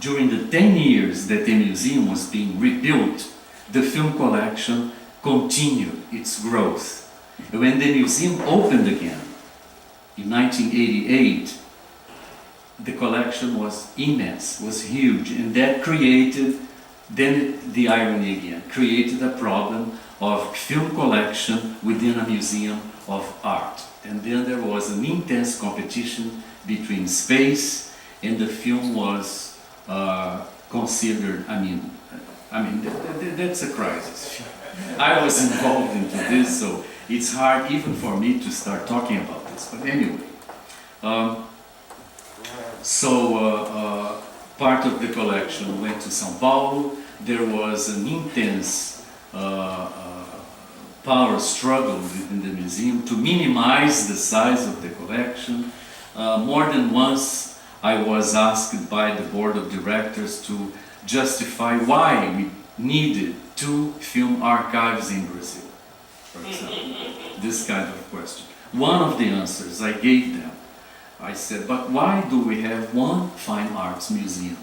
during the 10 years that the museum was being rebuilt, the film collection continued its growth. When the museum opened again in 1988, the collection was immense, was huge, and that created, then the irony again, created a problem of film collection within a museum of art. And then there was an intense competition between space, and the film was considered, that's a crisis. I was involved into this, so it's hard even for me to start talking about this. But anyway, part of the collection went to São Paulo. There was an intense power struggle within the museum to minimize the size of the collection. More than once I was asked by the board of directors to justify why we needed 2 film archives in Brazil, for example. This kind of question. One of the answers I gave them, I said, but why do we have 1 fine arts museum?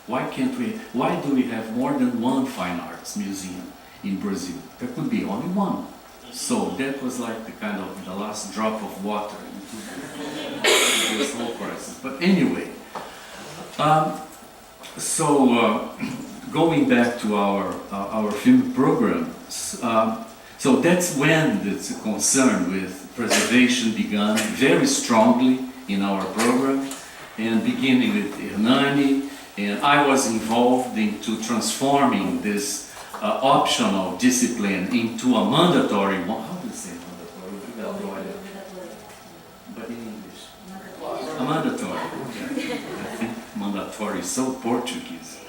Why do we have more than 1 fine arts museum in Brazil? There could be only 1. So that was like the last drop of water into this whole crisis. But anyway, going back to our film program, so that's when the concern with preservation began very strongly in our program, and beginning with Hernani, and I was involved into transforming this optional discipline into a mandatory one. How do you say mandatory? But in English. A mandatory. Yeah. I think mandatory is so Portuguese.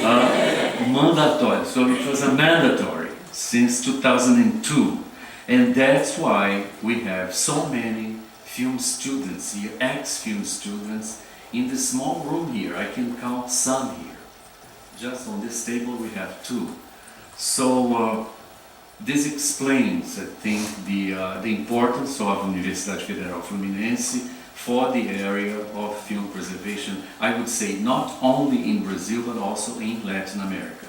Mandatory. So it was a mandatory since 2002. And that's why we have so many film students here, ex-film students, in the small room here. I can count some here. Just on this table we have 2. So this explains, I think, the importance of Universidade Federal Fluminense for the area of film preservation, I would say not only in Brazil but also in Latin America.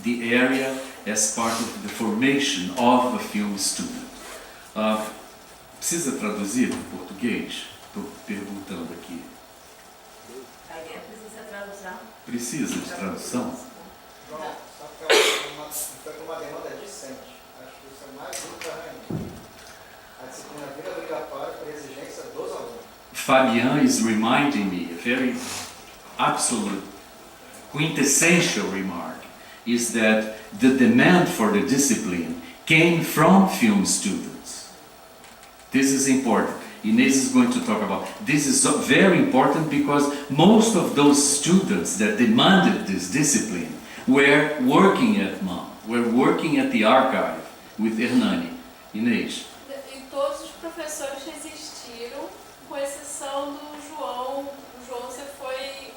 The area as part of the formation of a film student. Precisa traduzir para português? Estou perguntando aqui. Precisa tradução? Precisa de tradução? Não, só que foi uma demanda decente. Acho que isso é mais útil ainda. A disciplina vira obrigatória por exigência dos alunos. Fabian is reminding me, a very absolute, quintessential remark, is that the demand for the discipline came from film students. This is important. Inês is going to talk about. This is very important because most of those students that demanded this discipline were working at MAM, were working at the archive with Hernani. Inês. E todos os professores resistiram, com exceção do João. O João, você foi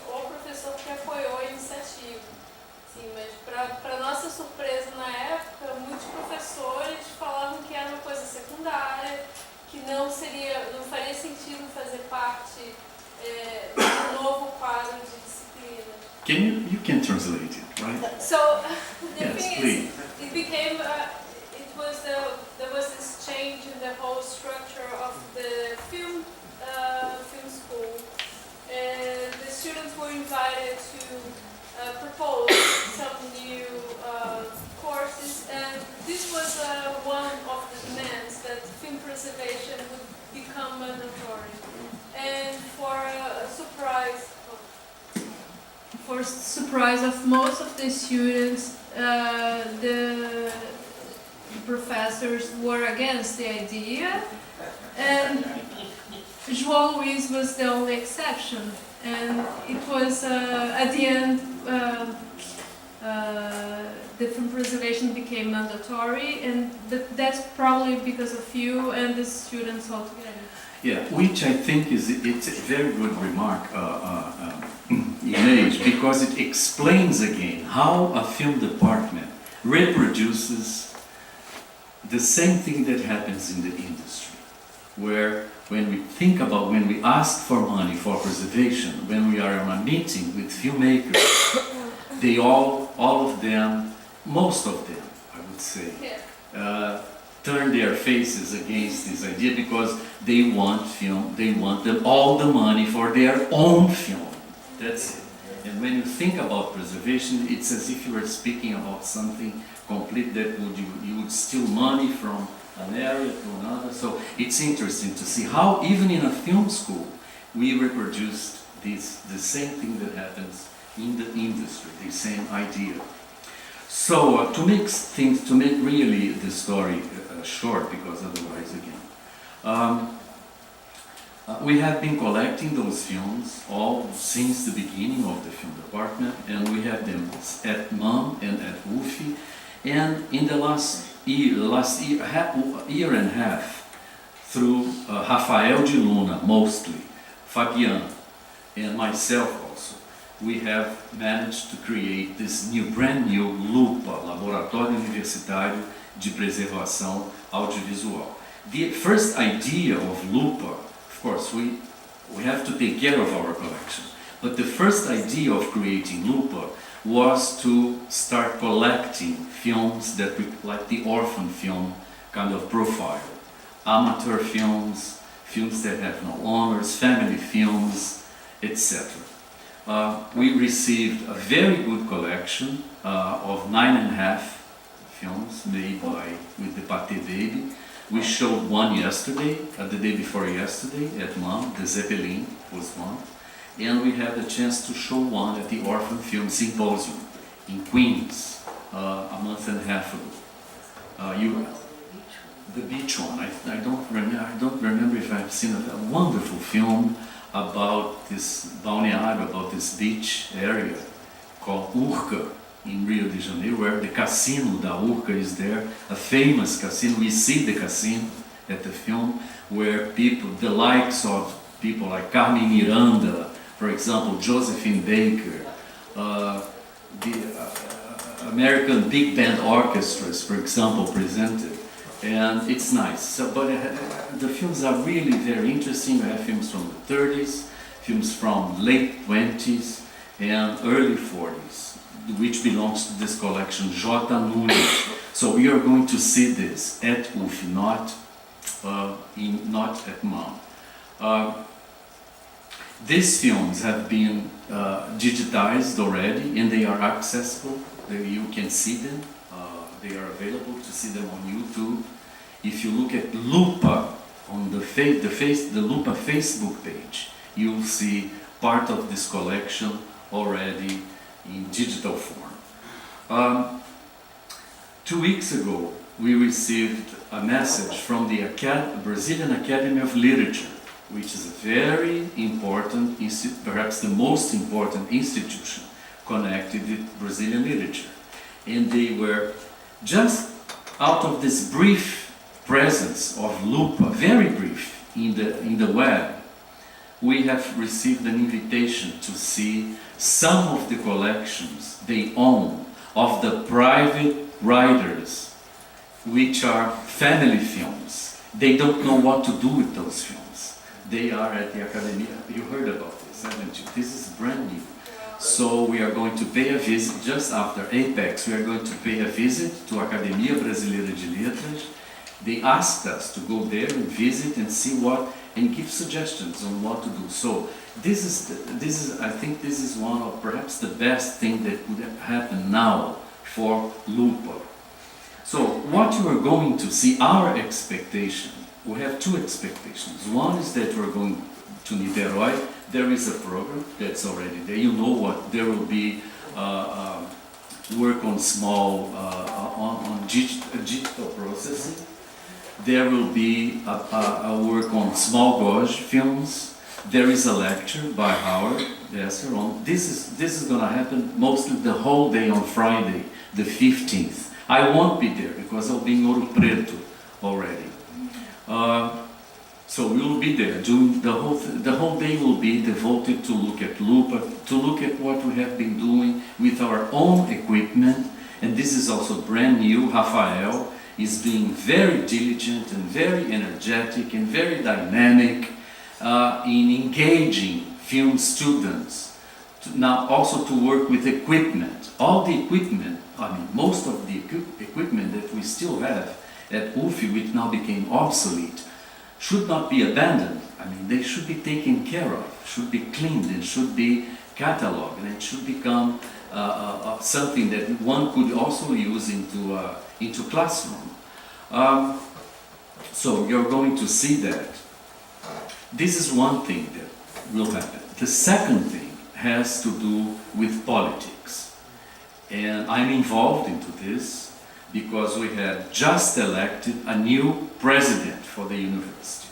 o professor que apoiou a iniciativa. Sim, mas para nossa surpresa na época, muitos professores falavam que era uma coisa secundária, que não faria sentido fazer parte do novo quadro de disciplina. You can translate it, right? So the Yes, thing please. is, it became there was this change in the whole structure of the film school, and the students were invited to propose some new courses, and this was one of the demands, that film preservation would become mandatory. And for surprise of most of the students, the professors were against the idea, and João Luiz was the only exception. And it was at the end the film preservation became mandatory, and that's probably because of you and the students altogether. Yeah, which I think it's a very good remark, Inês, because it explains again how a film department reproduces the same thing that happens in the industry, where when we think about, when we ask for money for preservation, when we are in a meeting with filmmakers, they all of them, most of them, I would say, turn their faces against this idea because they want film, they want all the money for their own film. That's it. And when you think about preservation, it's as if you were speaking about something complete that you would steal money from an area to another. So it's interesting to see how even in a film school we reproduced the same thing that happens in the industry, the same idea. So to make really the story short, because otherwise again, we have been collecting those films all since the beginning of the film department, and we have them at MAM and at UFI. And in the last year and a half, through Rafael de Luna mostly, Fabiano, and myself also, we have managed to create this brand new LUPA, Laboratório Universitário de Preservação Audiovisual. The first idea of LUPA, of course, we have to take care of our collection, but the first idea of creating LUPA was to start collecting films that like the orphan film kind of profile, amateur films, films that have no owners, family films, etc. We received a very good collection of 9.5 films made with the Pate Baby. We showed one yesterday, the day before yesterday at MAM, the Zeppelin was one. And we had the chance to show one at the Orphan Film Symposium in Queens a month and a half ago. The beach one, I don't remember if I've seen a wonderful film about this balneário, about this beach area called Urca in Rio de Janeiro, where the casino da Urca is there, a famous casino. We see the casino at the film, where people, the likes of people like Carmen Miranda, for example, Josephine Baker, the American big band orchestras, for example, presented. And it's nice. So, but the films are really very interesting. We have films from the 30s, films from late 20s and early 40s, which belongs to this collection, J. Nunes. So we are going to see this at UFI, not at MAM. These films have been digitized already, and they are accessible. You can see them. They are available to see them on YouTube. If you look at LUPA on the LUPA Facebook page, you'll see part of this collection already in digital form. 2 weeks ago, we received a message from the Brazilian Academy of Literature, which is a very important, perhaps the most important institution connected with Brazilian literature. And they were just out of this brief presence of LUPA, very brief, in the web, we have received an invitation to see some of the collections they own of the private writers, which are family films. They don't know what to do with those films. They are at the Academia. You heard about this, haven't you? This is brand new. So we are going to pay a visit, just after APEX, we are going to pay a visit to Academia Brasileira de Letras. They asked us to go there and visit and see what, and give suggestions on what to do. So this is I think this is one of perhaps the best thing that would happen now for LUPA. So what you are going to see, our expectation, we have two expectations. One is that we're going to Niterói. There is a program that's already there. You know what, there will be work on small, on digital processing. There will be a work on small gauge films. There is a lecture by Howard Desser on, this is going to happen mostly the whole day on Friday, the 15th. I won't be there because I'll be in Ouro Preto already. So we will be there. The whole day will be devoted to look at LUPA, to look at what we have been doing with our own equipment. And this is also brand new. Rafael is being very diligent and very energetic and very dynamic in engaging film students. Now also to work with equipment. All the equipment, I mean most of the equipment that we still have at UFI, which now became obsolete, should not be abandoned. I mean, they should be taken care of, should be cleaned, and should be cataloged, and it should become something that one could also use into classroom. So you're going to see that. This is one thing that will happen. The second thing has to do with politics. And I'm involved into this because we have just elected a new president for the university.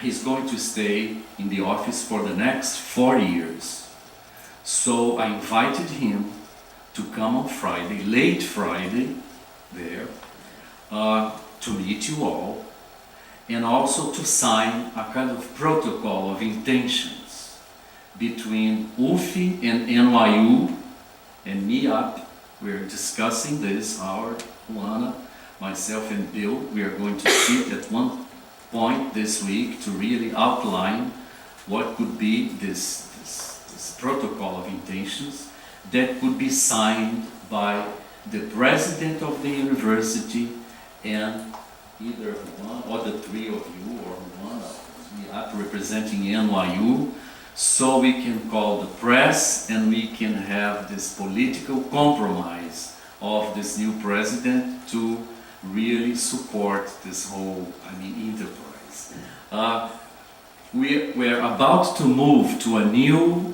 He's going to stay in the office for the next 4 years. So I invited him to come on Friday, late Friday, there, to meet you all, and also to sign a kind of protocol of intentions between UFI and NYU and me up. We're discussing this, Howard, Juana, myself and Bill. We are going to sit at one point this week to really outline what could be this protocol of intentions that could be signed by the president of the university and either one or the three of you or one of me up representing NYU, so we can call the press and we can have this political compromise of this new president to really support this whole, enterprise. We're about to move to a new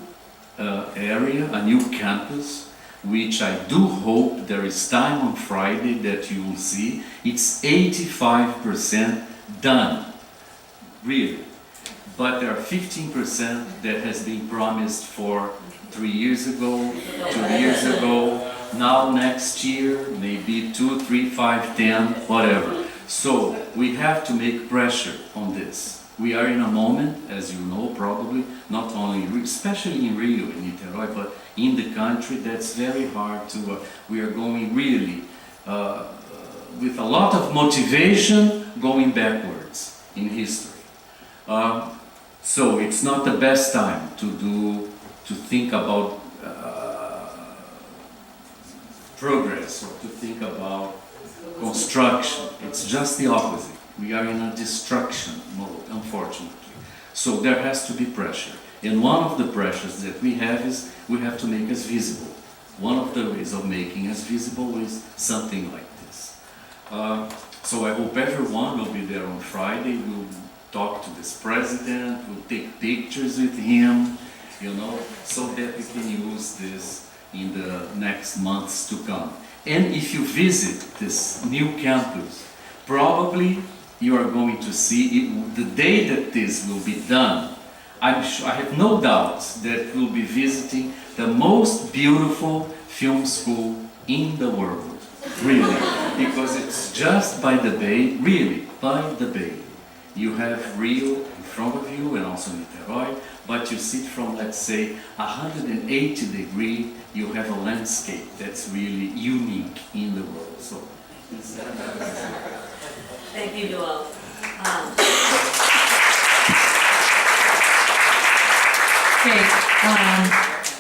area, a new campus, which I do hope there is time on Friday that you will see. It's 85% done, really. But there are 15% that has been promised for 3 years ago, 2 years ago, now next year, maybe 2, 3, 5, 10, whatever. So we have to make pressure on this. We are in a moment, as you know probably, not only, especially in Rio, in Niterói, but in the country, that's very hard to, we are going really, with a lot of motivation, going backwards in history. So it's not the best time to think about progress or to think about construction. It's just the opposite. We are in a destruction mode, unfortunately. So there has to be pressure. And one of the pressures that we have is we have to make us visible. One of the ways of making us visible is something like this. So I hope everyone will be there on Friday. We'll talk to this president, we'll take pictures with him, so that we can use this in the next months to come. And if you visit this new campus, probably you are going to see it, the day that this will be done. I'm sure, I have no doubts that we'll be visiting the most beautiful film school in the world, really, because it's just by the bay, really, by the bay. You have Rio in front of you and also Niterói, but you sit from, let's say, 180 degrees, you have a landscape that's really unique in the world. So, thank you, Joel.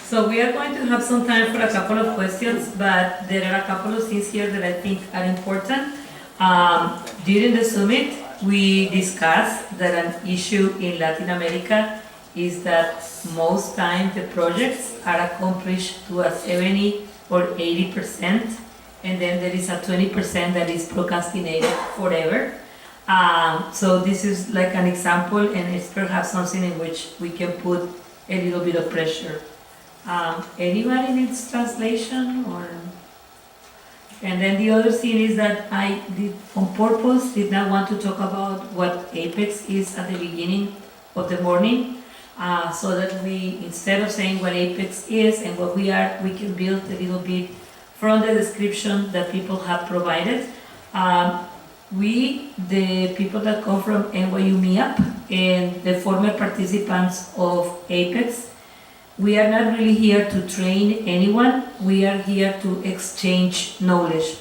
So we are going to have some time for a couple of questions, but there are a couple of things here that I think are important. During the summit, we discussed that an issue in Latin America is that most times the projects are accomplished to a 70 or 80%, and then there is a 20% that is procrastinated forever. So this is like an example, and it's perhaps something in which we can put a little bit of pressure. Anybody needs translation? And then the other thing is that I did on purpose did not want to talk about what APEX is at the beginning of the morning, so that we, instead of saying what APEX is and what we are, we can build a little bit from the description that people have provided. We, the people that come from NYU MIAP and the former participants of APEX, we are not really here to train anyone. We are here to exchange knowledge.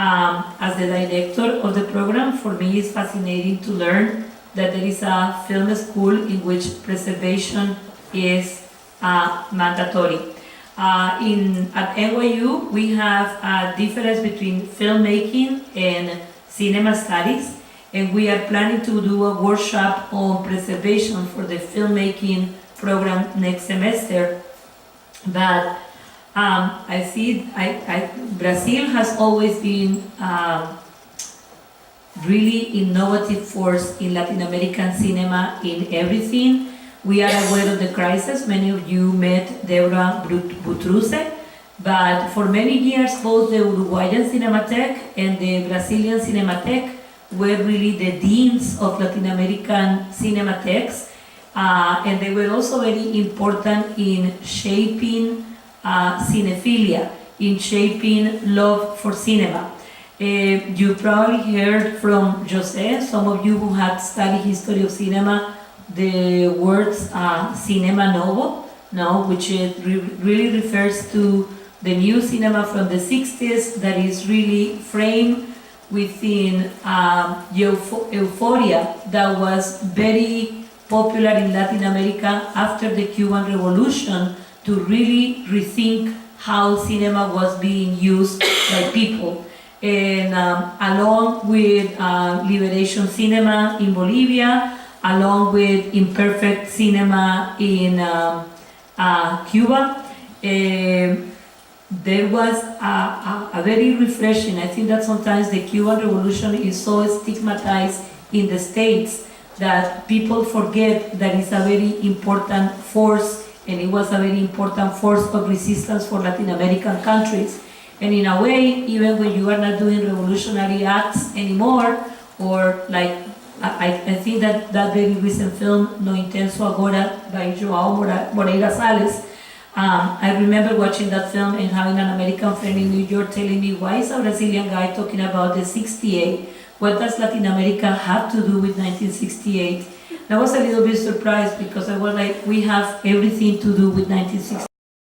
As the director of the program, for me it's fascinating to learn that there is a film school in which preservation is mandatory. At NYU, we have a difference between filmmaking and cinema studies, and we are planning to do a workshop on preservation for the filmmaking program next semester. But I see Brazil has always been really innovative force in Latin American cinema in everything. We are aware of the crisis. Many of you met Deborah Butruse, but for many years both the Uruguayan Cinematheque and the Brazilian Cinematheque were really the deans of Latin American cinematheques, and they were also very important in shaping cinephilia, in shaping love for cinema. You probably heard from Jose, some of you who had studied history of cinema, the words cinema novo, no, which really refers to the new cinema from the 60s that is really framed within euphoria that was very popular in Latin America after the Cuban Revolution, to really rethink how cinema was being used by people. And along with liberation cinema in Bolivia, along with imperfect cinema in Cuba, there was a very refreshing. I think that sometimes the Cuban Revolution is so stigmatized in the States that people forget that it's a very important force, and it was a very important force of resistance for Latin American countries. And in a way, even when you are not doing revolutionary acts anymore, or like, I think that very recent film, No Intenso Agora, by João Moreira Salles, I remember watching that film and having an American friend in New York telling me, why is a Brazilian guy talking about the 68? What does Latin America have to do with 1968? I was a little bit surprised because I was like, we have everything to do with 1968.